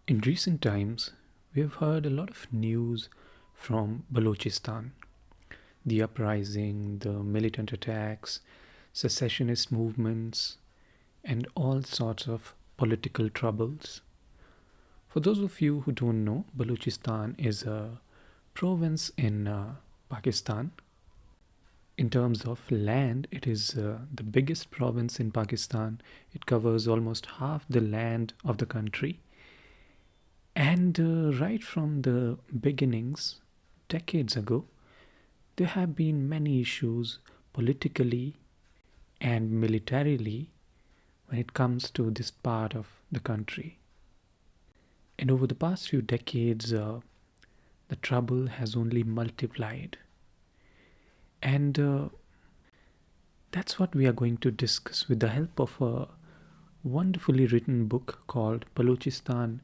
In recent times, we have heard a lot of news from Balochistan, the uprising, the militant attacks, secessionist movements, and all sorts of political troubles. For those of you who don't know, Balochistan is a province in Pakistan. In terms of land, it is the biggest province in Pakistan. It covers almost half the land of the country. And right from the beginnings, decades ago, there have been many issues politically and militarily when it comes to this part of the country. And over the past few decades, the trouble has only multiplied. And that's what we are going to discuss with the help of a wonderfully written book called Balochistan,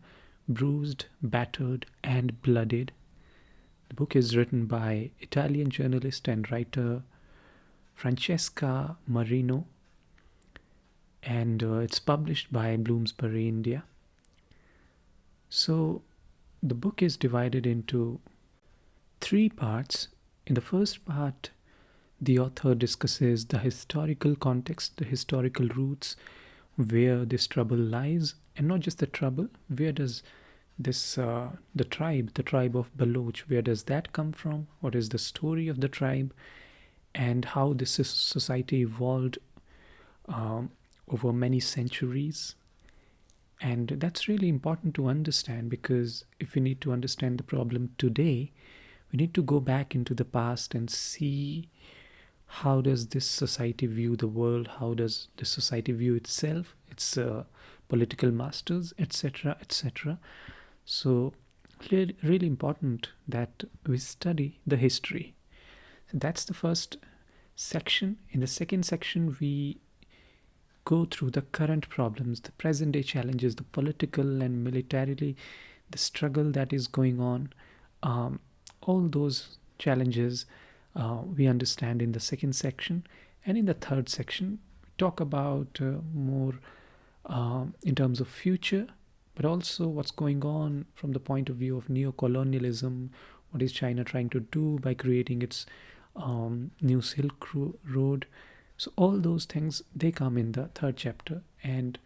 Bruised, Battered and Bloodied. The book is written by Italian journalist and writer Francesca Marino, and it's published by Bloomsbury, India. So the book is divided into three parts. In the first part, the author discusses the historical context, the historical roots, where this trouble lies, and not just the trouble, where does this the tribe of Baloch, where does that come from? What is the story of the tribe, and how this society evolved over many centuries? And that's really important to understand, because if we need to understand the problem today, we need to go back into the past and see how does this society view the world, how does this society view itself, its political masters, etc., etc. So really important that we study the history. So that's the first section. In the second section, we go through the current problems, the present day challenges, the political and militarily, the struggle that is going on. All those challenges we understand in the second section. And in the third section, we talk about more in terms of future, but also what's going on from the point of view of neo-colonialism. What is China trying to do by creating its new Silk Road? So all those things, they come in the third chapter, and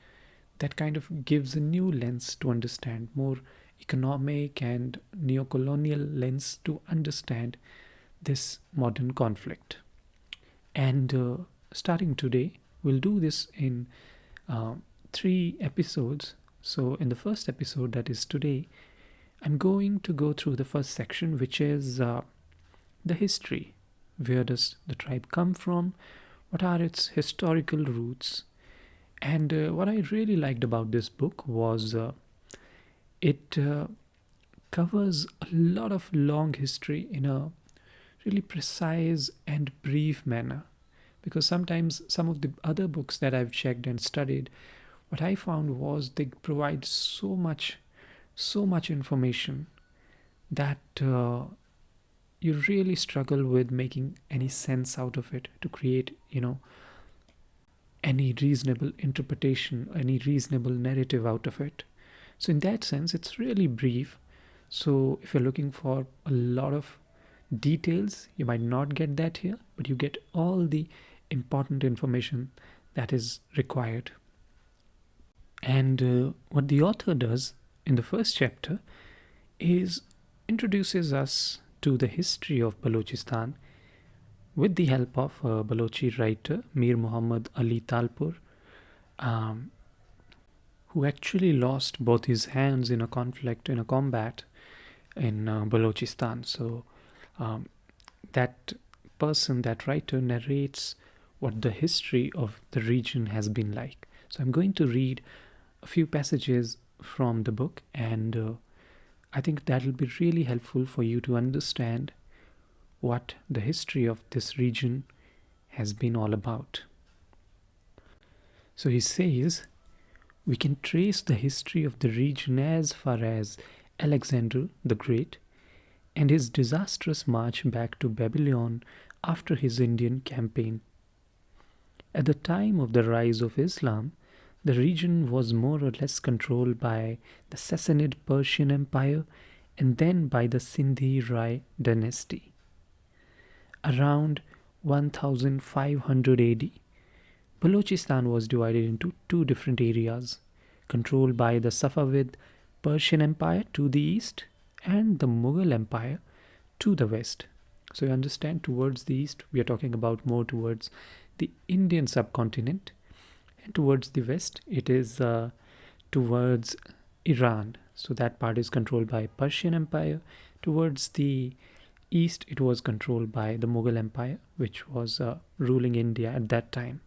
that kind of gives a new lens to understand, more economic and neo-colonial lens to understand this modern conflict. And starting today, we'll do this in 3 episodes. So in the first episode, that is today, I'm going to go through the first section, which is the history. Where does the tribe come from? What are its historical roots? And what I really liked about this book was it covers a lot of long history in a really precise and brief manner. Because sometimes some of the other books that I've checked and studied, what I found was they provide so much information that you really struggle with making any sense out of it, to create, any reasonable interpretation, any reasonable narrative out of it. So in that sense, it's really brief. So if you're looking for a lot of details, you might not get that here, but you get all the important information that is required. And what the author does in the first chapter is introduces us to the history of Balochistan with the help of a Balochi writer, Mir Muhammad Ali Talpur, who actually lost both his hands in a combat in Balochistan. So that writer narrates what the history of the region has been like. So I'm going to read a few passages from the book, and I think that will be really helpful for you to understand what the history of this region has been all about. So he says, we can trace the history of the region as far as Alexander the Great and his disastrous march back to Babylon after his Indian campaign. At the time of the rise of Islam, The region was more or less controlled by the Sassanid Persian Empire and then by the Sindhi Rai dynasty. Around 1500 AD, Balochistan was divided into two different areas, controlled by the Safavid Persian Empire to the east and the Mughal Empire to the west. So you understand, towards the east, we are talking about more towards the Indian subcontinent, and towards the west, it is towards Iran. So that part is controlled by Persian Empire. Towards the east, it was controlled by the Mughal Empire, which was ruling India at that time.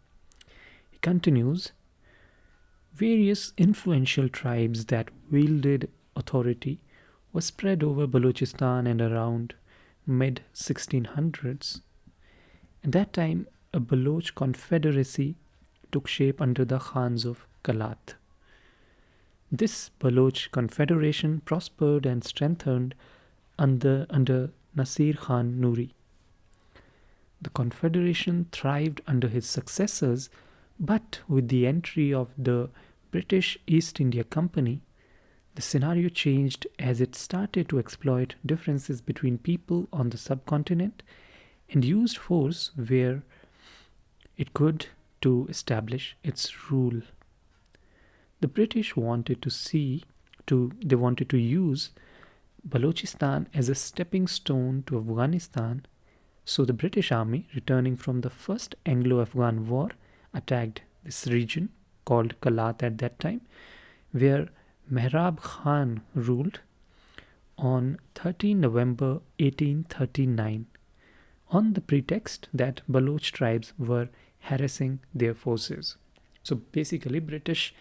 He continues, various influential tribes that wielded authority were spread over Balochistan, and around mid 1600s. At that time, a Baloch confederacy took shape under the Khans of Kalat. This Baloch confederation prospered and strengthened under Nasir Khan Nuri. The confederation thrived under his successors, but with the entry of the British East India Company, the scenario changed as it started to exploit differences between people on the subcontinent and used force where it could to establish its rule. The British wanted to use Balochistan as a stepping stone to Afghanistan, so the British army, returning from the First Anglo-Afghan War, attacked this region called Kalat at that time, where Mehrab Khan ruled on 13 November 1839 on the pretext that Baloch tribes were harassing their forces. So basically, British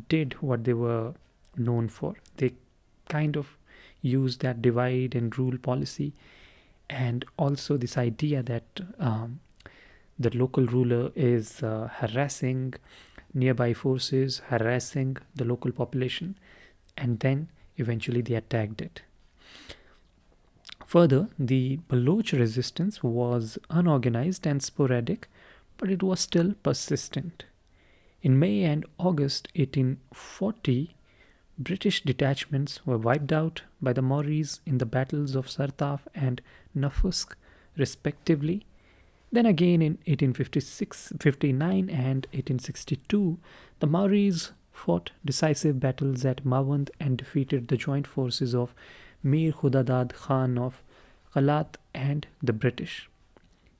did what they were known for. They kind of used that divide and rule policy, and also this idea that the local ruler is harassing nearby forces, harassing the local population, and then eventually they attacked it. Further, the Baloch resistance was unorganized and sporadic, but it was still persistent. In May and August 1840, British detachments were wiped out by the Maoris in the battles of Sartaf and Nafusk, respectively. Then again in 1856, 59 and 1862, the Maoris fought decisive battles at Mawand and defeated the joint forces of Mir Khudadad Khan of Kalat and the British.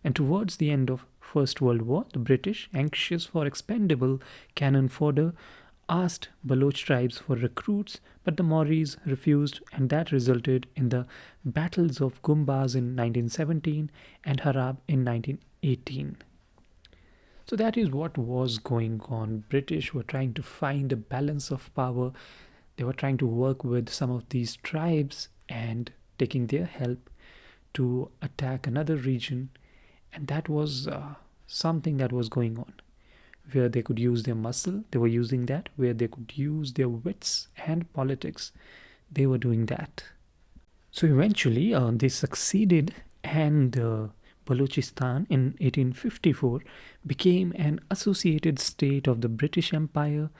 And towards the end of First World War, the British, anxious for expendable cannon fodder, asked Baloch tribes for recruits, but the Maoris refused, and that resulted in the battles of Gumbaz in 1917 and Harab in 1918. So that is what was going on. British were trying to find a balance of power. They were trying to work with some of these tribes and taking their help to attack another region, and that was something that was going on. Where they could use their muscle, they were using that. Where they could use their wits and politics, they were doing that. So eventually they succeeded, and Balochistan in 1854 became an associated state of the British Empire,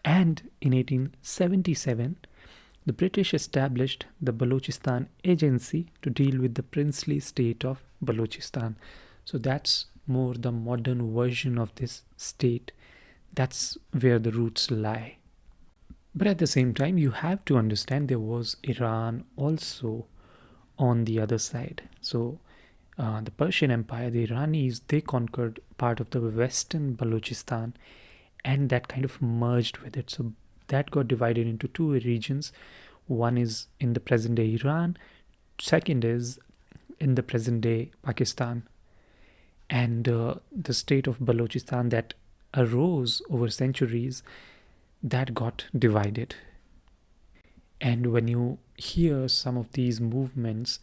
and in 1877 the British established the Balochistan Agency to deal with the princely state of Balochistan. So that's more the modern version of this state. That's where the roots lie. But at the same time, you have to understand there was Iran also on the other side. So the Persian Empire, the Iranis, they conquered part of the western Balochistan, and that kind of merged with it. So that got divided into two regions. One is in the present day Iran, second is in the present day Pakistan. And the state of Balochistan that arose over centuries, that got divided. And when you hear some of these movements,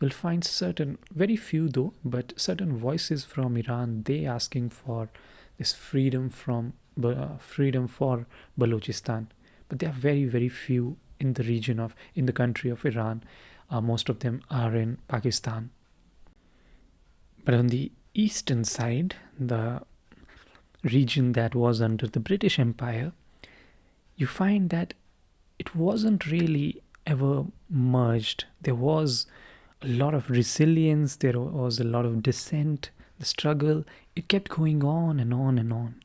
you'll find certain, very few though, but certain voices from Iran, they asking for this freedom for Balochistan. But they are very, very few in the country of Iran. Most of them are in Pakistan. But on the eastern side, the region that was under the British Empire, you find that it wasn't really ever merged. There was a lot of resilience, there was a lot of dissent, the struggle. It kept going on and on and on.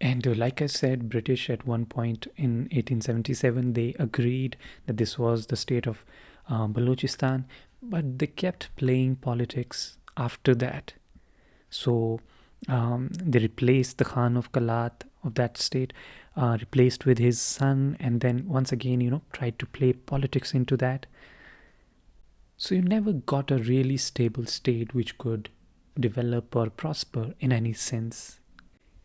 And like I said, British at one point in 1877, they agreed that this was the state of Balochistan, but they kept playing politics after that. So they replaced the Khan of Kalat of that state, replaced with his son, and then once again, tried to play politics into that. So you never got a really stable state which could develop or prosper in any sense.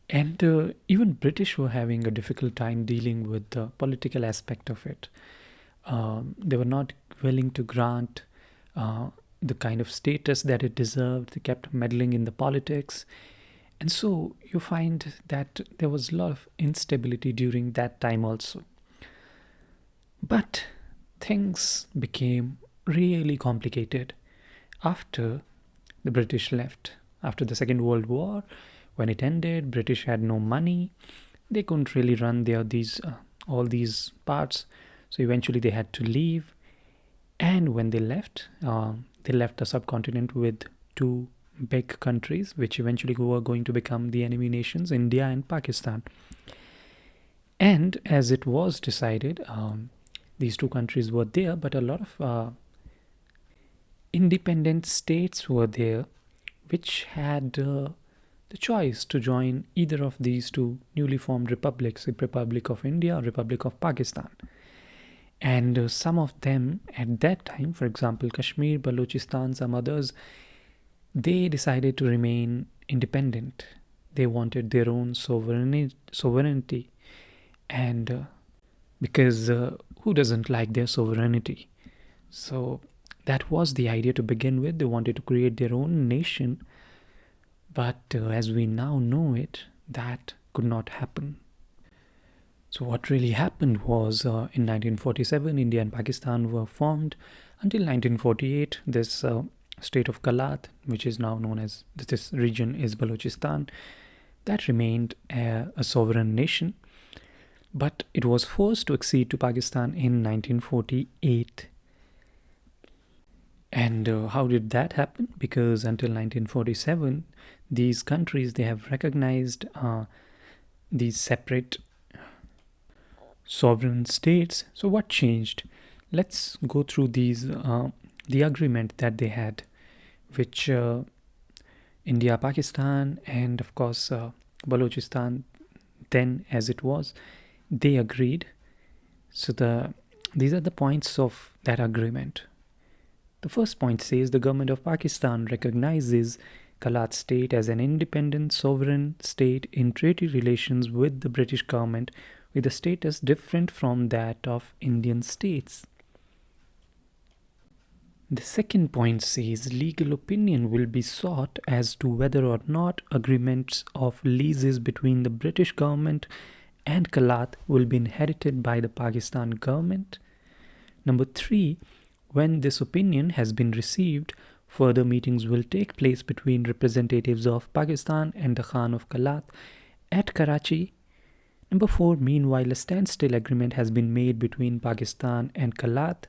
And even British were having a difficult time dealing with the political aspect of it. They were not willing to grant the kind of status that it deserved. They kept meddling in the politics. And so you find that there was a lot of instability during that time also. But things became really complicated after the British left. After the Second World War, when it ended, British had no money. They couldn't really run all these parts. So eventually they had to leave. And when they left the subcontinent with two big countries, which eventually were going to become the enemy nations, India and Pakistan. And as it was decided, these two countries were there, but a lot of independent states were there, which had the choice to join either of these two newly formed republics, the Republic of India or Republic of Pakistan. And some of them at that time, for example, Kashmir, Balochistan, some others, they decided to remain independent. They wanted their own sovereignty. And because who doesn't like their sovereignty? So that was the idea to begin with. They wanted to create their own nation. But as we now know it, that could not happen. So what really happened was in 1947, India and Pakistan were formed. Until 1948, this state of Kalat, which is now known as, this region is Balochistan, that remained a sovereign nation. But it was forced to accede to Pakistan in 1948. And how did that happen? Because until 1947, these countries, they have recognized these separate sovereign states. So what changed? Let's go through the agreement that they had, which India, Pakistan, and of course Balochistan, then as it was, they agreed. So these are the points of that agreement. The first point says the government of Pakistan recognizes Kalat state as an independent sovereign state in treaty relations with the British government with a status different from that of Indian states. The second point says legal opinion will be sought as to whether or not agreements of leases between the British government and Kalat will be inherited by the Pakistan government. Number 3, when this opinion has been received, further meetings will take place between representatives of Pakistan and the Khan of Kalat at Karachi. Number 4, meanwhile, a standstill agreement has been made between Pakistan and Kalat.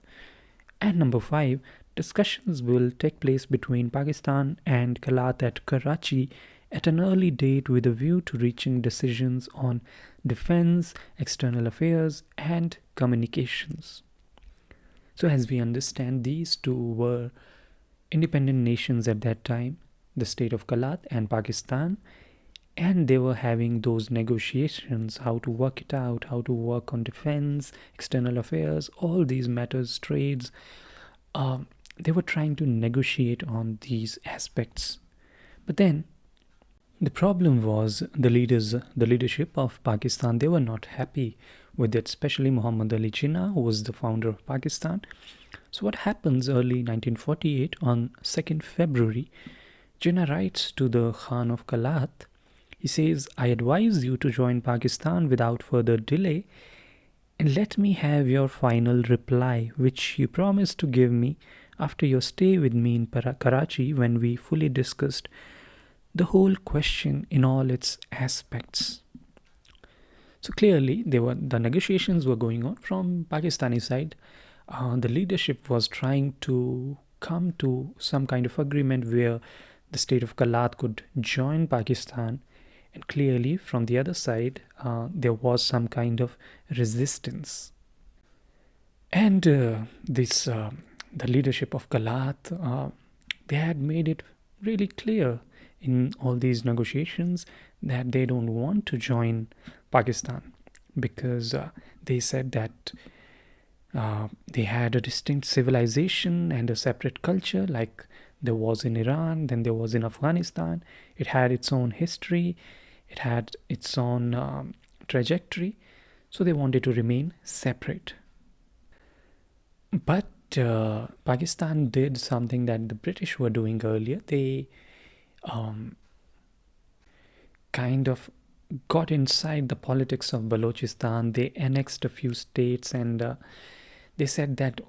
And number 5, discussions will take place between Pakistan and Kalat at Karachi at an early date with a view to reaching decisions on defense, external affairs, and communications. So as we understand, these two were independent nations at that time, the state of Kalat and Pakistan, and they were having those negotiations, how to work it out, how to work on defense, external affairs, all these matters, trades. They were trying to negotiate on these aspects. But then the problem was the leadership of Pakistan, they were not happy with it, especially Muhammad Ali Jinnah, who was the founder of Pakistan. So what happens early 1948, on 2nd February, Jinnah writes to the Khan of Kalat. He says, I advise you to join Pakistan without further delay, and let me have your final reply, which you promised to give me after your stay with me in Karachi when we fully discussed the whole question in all its aspects. So clearly, the negotiations were going on from Pakistani side. The leadership was trying to come to some kind of agreement where the state of Kalat could join Pakistan, and clearly from the other side, there was some kind of resistance. And this the leadership of Kalat, they had made it really clear in all these negotiations that they don't want to join Pakistan because they said that they had a distinct civilization and a separate culture, like there was in Iran, then there was in Afghanistan. It had its own history, it had its own trajectory, so they wanted to remain separate. But Pakistan did something that the British were doing earlier. They kind of got inside the politics of Balochistan. They annexed a few states, and they said that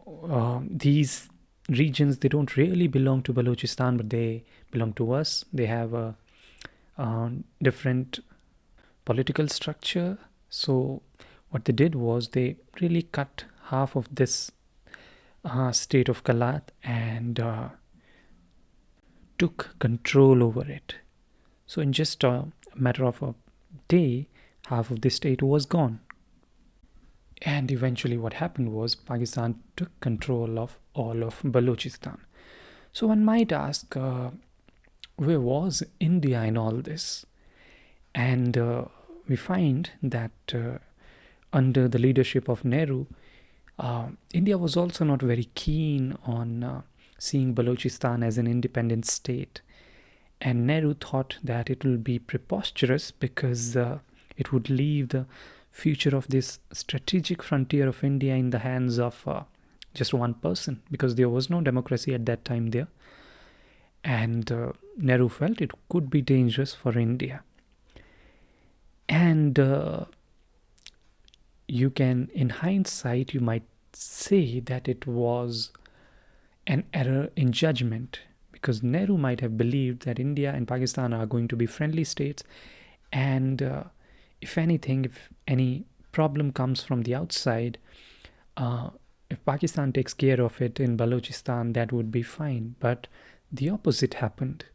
these regions, they don't really belong to Balochistan, but they belong to us. They have a different political structure. So what they did was they really cut half of this state of Kalat and took control over it. So in just a matter of a day, half of the state was gone. And eventually what happened was Pakistan took control of all of Balochistan. So one might ask, where was India in all this? And we find that under the leadership of Nehru, India was also not very keen on seeing Balochistan as an independent state. And Nehru thought that it will be preposterous because it would leave the future of this strategic frontier of India in the hands of just one person, because there was no democracy at that time there. And Nehru felt it could be dangerous for India. And you can, in hindsight, you might say that it was an error in judgment, because Nehru might have believed that India and Pakistan are going to be friendly states, and if anything, if any problem comes from the outside, if Pakistan takes care of it in Balochistan, that would be fine. But the opposite happened.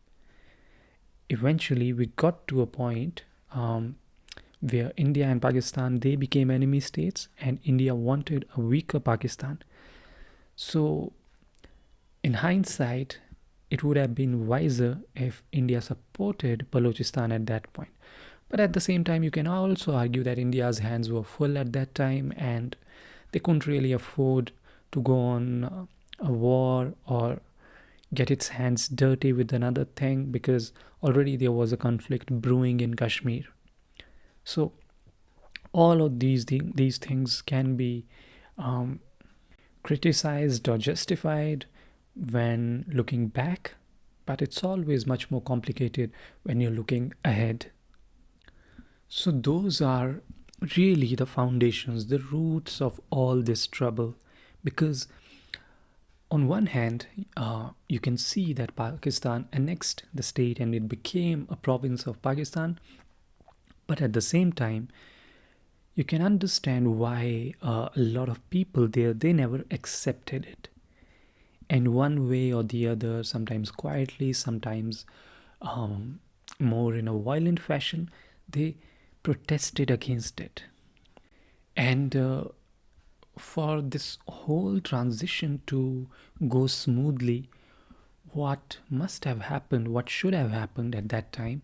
Eventually, we got to a point where India and Pakistan, they became enemy states, and India wanted a weaker Pakistan. So in hindsight, it would have been wiser if India supported Balochistan at that point. But at the same time, you can also argue that India's hands were full at that time, and they couldn't really afford to go on a war or get its hands dirty with another thing, because already there was a conflict brewing in Kashmir. So all of these things can be criticized or justified when looking back, but it's always much more complicated when you're looking ahead. So those are really the foundations, the roots of all this trouble, because on one hand, you can see that Pakistan annexed the state and it became a province of Pakistan, but at the same time, you can understand why a lot of people there, they never accepted it. And one way or the other, sometimes quietly, sometimes more in a violent fashion, they protested against it. And for this whole transition to go smoothly, what must have happened, what should have happened at that time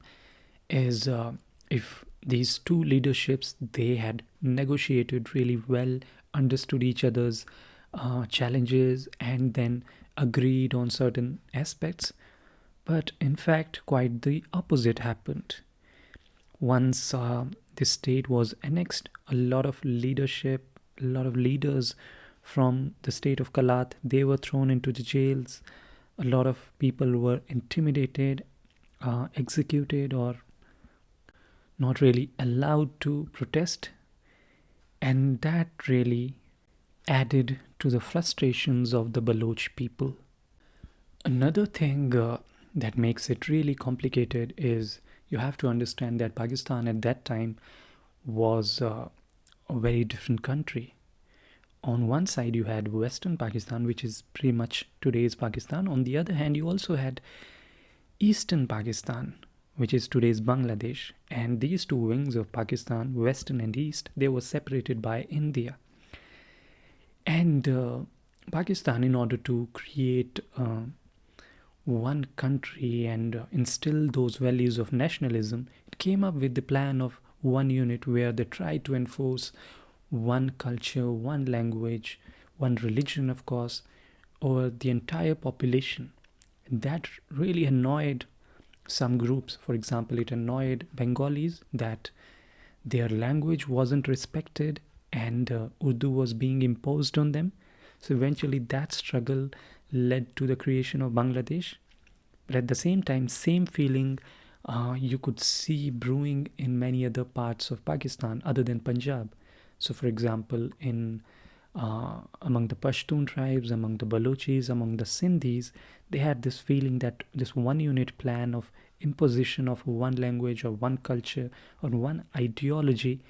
is if these two leaderships, they had negotiated really well, understood each other's challenges, and then agreed on certain aspects. But in fact, quite the opposite happened. Once this state was annexed, a lot of leadership, a lot of leaders from the state of Kalat, they were thrown into the jails. A lot of people were intimidated, executed, or not really allowed to protest. And that really added to the frustrations of the Baloch people. Another thing that makes it really complicated is you have to understand that Pakistan at that time was a very different country. On one side, you had Western Pakistan, which is pretty much today's Pakistan. On the other hand, you also had Eastern Pakistan, which is today's Bangladesh. And these two wings of Pakistan, Western and East, they were separated by India. And Pakistan, in order to create one country and instill those values of nationalism, it came up with the plan of one unit where they tried to enforce one culture, one language, one religion, of course, over the entire population. And that really annoyed some groups. For example, it annoyed Bengalis that their language wasn't respected and Urdu was being imposed on them. So eventually that struggle led to the creation of Bangladesh. But at the same time, same feeling you could see brewing in many other parts of Pakistan other than Punjab. So for example, in among the Pashtun tribes, among the Balochis, among the Sindhis, they had this feeling that this one unit plan of imposition of one language or one culture or one ideology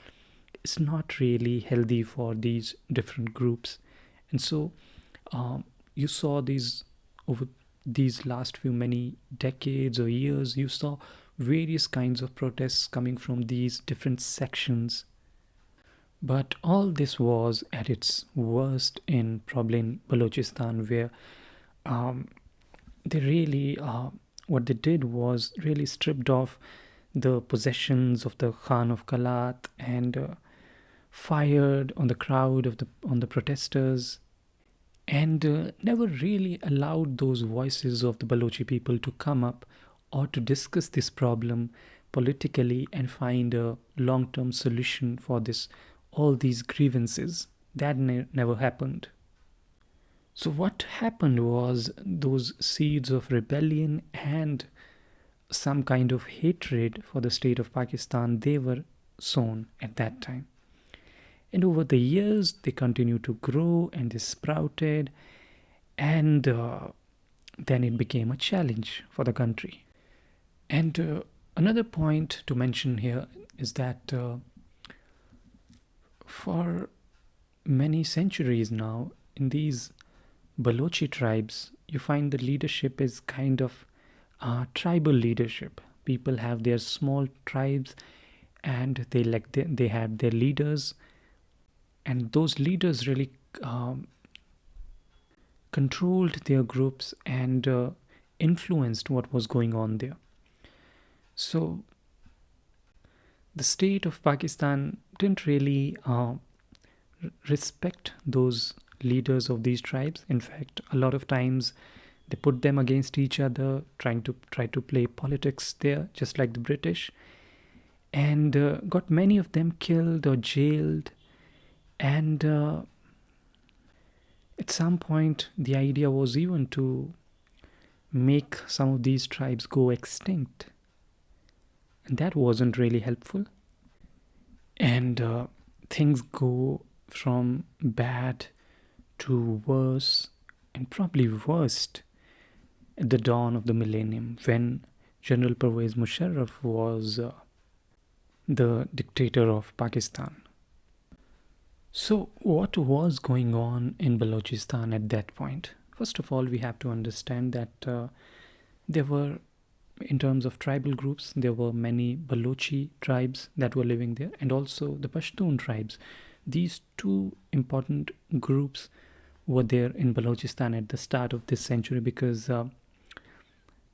is not really healthy for these different groups. And so you saw these over these last few many decades or years, you saw various kinds of protests coming from these different sections. But all this was at its worst in probably in Balochistan, where they really what they did was really stripped off the possessions of the Khan of Kalat and fired on the crowd of the on the protesters, and never really allowed those voices of the Balochi people to come up or to discuss this problem politically and find a long-term solution for this all these grievances. That never happened. So what happened was those seeds of rebellion and some kind of hatred for the state of Pakistan, they were sown at that time. And over the years, they continued to grow and they sprouted, and then it became a challenge for the country. And another point to mention here is that for many centuries now, in these Balochi tribes, you find the leadership is kind of tribal leadership. People have their small tribes, and they have their leaders, and those leaders really controlled their groups and influenced what was going on there. So the state of Pakistan didn't really respect those leaders of these tribes. In fact, a lot of times they put them against each other, try to play politics there, just like the British, and got many of them killed or jailed. And at some point, the idea was even to make some of these tribes go extinct, and that wasn't really helpful. And things go from bad to worse, and probably worst at the dawn of the millennium, when General Pervez Musharraf was the dictator of Pakistan. So what was going on in Balochistan at that point? First of all, we have to understand that there were, in terms of tribal groups, there were many Balochi tribes that were living there, and also the Pashtun tribes. These two important groups were there in Balochistan at the start of this century, because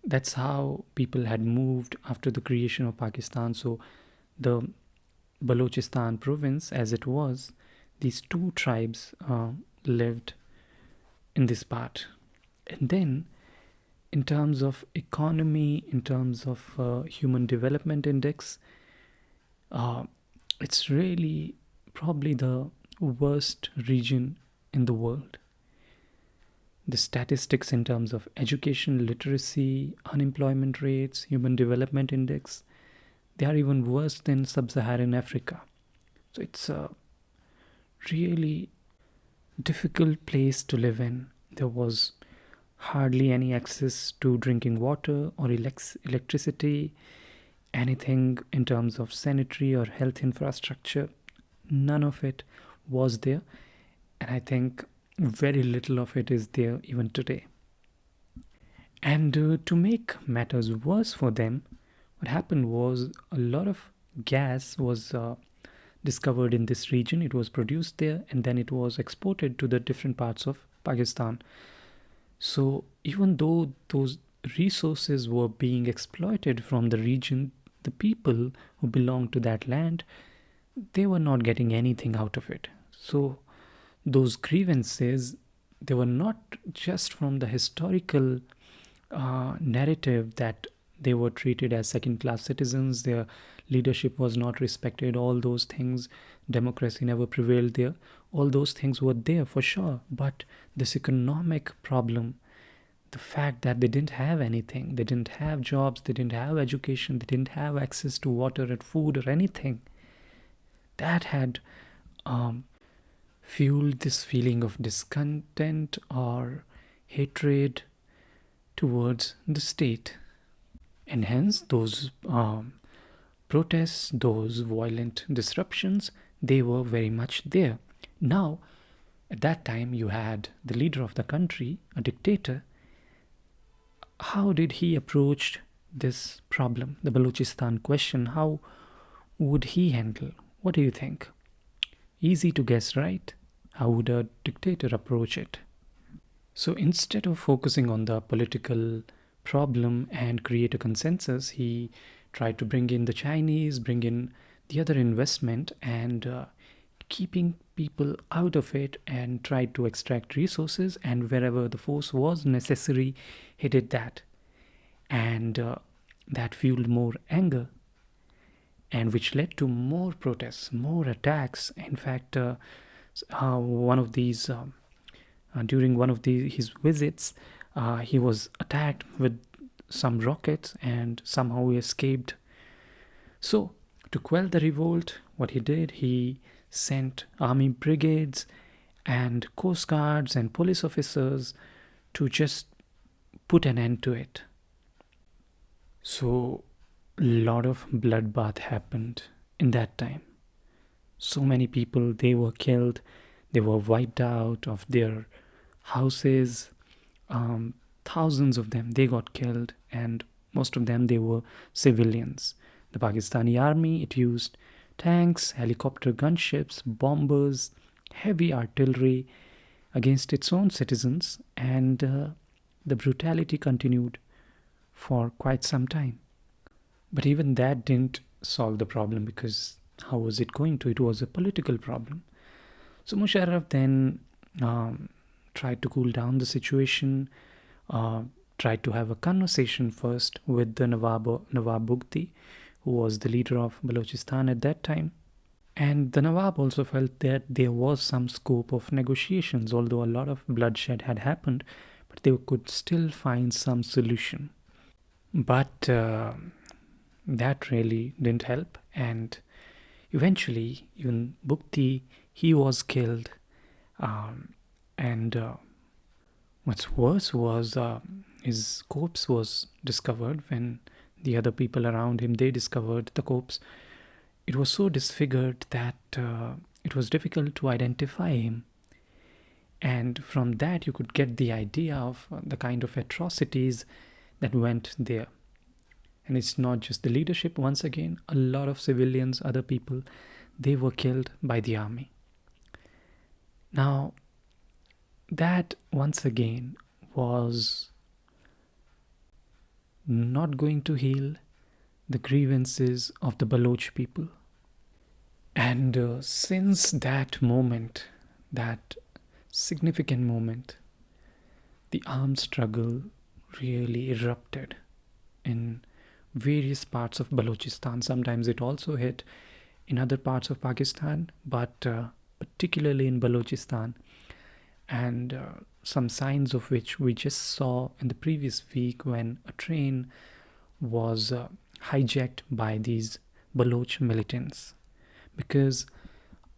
that's how people had moved after the creation of Pakistan. So the Balochistan province, as it was, these two tribes lived in this part. And then in terms of economy, in terms of human development index, it's really probably the worst region in the world. The statistics in terms of education, literacy, unemployment rates, human development index, they are even worse than sub-Saharan Africa. So it's a really difficult place to live in. There was hardly any access to drinking water or electricity, anything in terms of sanitary or health infrastructure. None of it was there, and I think very little of it is there even today. And to make matters worse for them, what happened was a lot of gas was discovered in this region. It was produced there and then it was exported to the different parts of Pakistan. So even though those resources were being exploited from the region, the people who belonged to that land, they were not getting anything out of it. So those grievances, they were not just from the historical narrative that they were treated as second class citizens, their leadership was not respected, all those things, democracy never prevailed there, all those things were there for sure. But this economic problem, the fact that they didn't have anything, they didn't have jobs, they didn't have education, they didn't have access to water and food or anything, that had fueled this feeling of discontent or hatred towards the state. And hence, those protests, those violent disruptions, they were very much there. Now, at that time, you had the leader of the country, a dictator. How did he approach this problem, the Balochistan question? How would he handle? What do you think? Easy to guess, right? How would a dictator approach it? So instead of focusing on the political problem and create a consensus, he tried to bring in the Chinese, bring in the other investment, and keeping people out of it, and tried to extract resources, and wherever the force was necessary, he did that. And that fueled more anger, and which led to more protests, more attacks. In fact, one of these during one of his visits, he was attacked with some rockets and somehow he escaped. So, to quell the revolt, what he did, he sent army brigades and coast guards and police officers to just put an end to it. So, a lot of bloodbath happened in that time. So many people, they were killed, they were wiped out of their houses. Thousands of them, they got killed, and most of them, they were civilians. The Pakistani army, it used tanks, helicopter gunships, bombers, heavy artillery against its own citizens, and the brutality continued for quite some time. But even that didn't solve the problem, because how was it going to? It was a political problem. So Musharraf then tried to cool down the situation, tried to have a conversation first with the Nawab Bugti, who was the leader of Balochistan at that time. And the Nawab also felt that there was some scope of negotiations, although a lot of bloodshed had happened, but they could still find some solution. But that really didn't help, and eventually even Bukti, he was killed, and what's worse was his corpse was discovered. When the other people around him, they discovered the corpse, it was so disfigured that it was difficult to identify him. And from that you could get the idea of the kind of atrocities that went there. And it's not just the leadership, once again, a lot of civilians, other people, they were killed by the army. Now, that once again was not going to heal the grievances of the Baloch people. And since that moment, that significant moment, the armed struggle really erupted in various parts of Balochistan. Sometimes it also hit in other parts of Pakistan, but particularly in Balochistan. And some signs of which we just saw in the previous week, when a train was hijacked by these Baloch militants. Because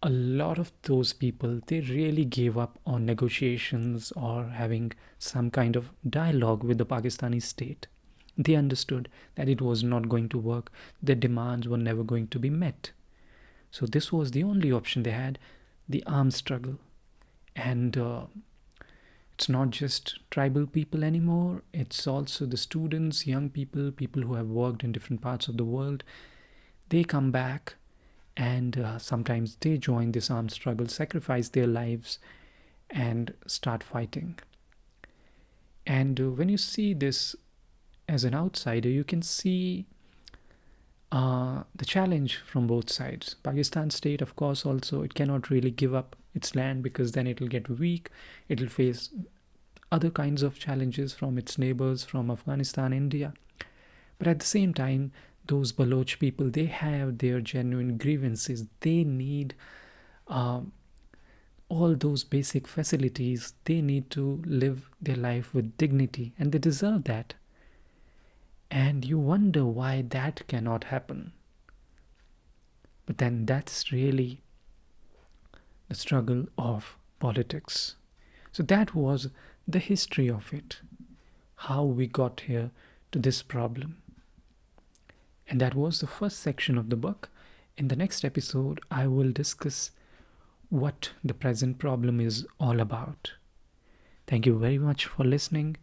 a lot of those people, they really gave up on negotiations or having some kind of dialogue with the Pakistani state. They understood that it was not going to work, their demands were never going to be met. So this was the only option they had, the armed struggle. And it's not just tribal people anymore, it's also the students, young people, people who have worked in different parts of the world. They come back and sometimes they join this armed struggle, sacrifice their lives, and start fighting. And when you see this as an outsider, you can see the challenge from both sides. Pakistan state, of course, also it cannot really give up its land because then it'll get weak. It'll face other kinds of challenges from its neighbors, from Afghanistan, India. But at the same time, those Baloch people, they have their genuine grievances. They need all those basic facilities. They need to live their life with dignity, and they deserve that. And you wonder why that cannot happen. But then that's really the struggle of politics. So that was the history of it, how we got here to this problem. And that was the first section of the book. In the next episode, I will discuss what the present problem is all about. Thank you very much for listening.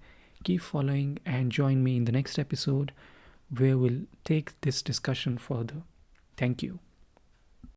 Keep following and join me in the next episode where we'll take this discussion further. Thank you.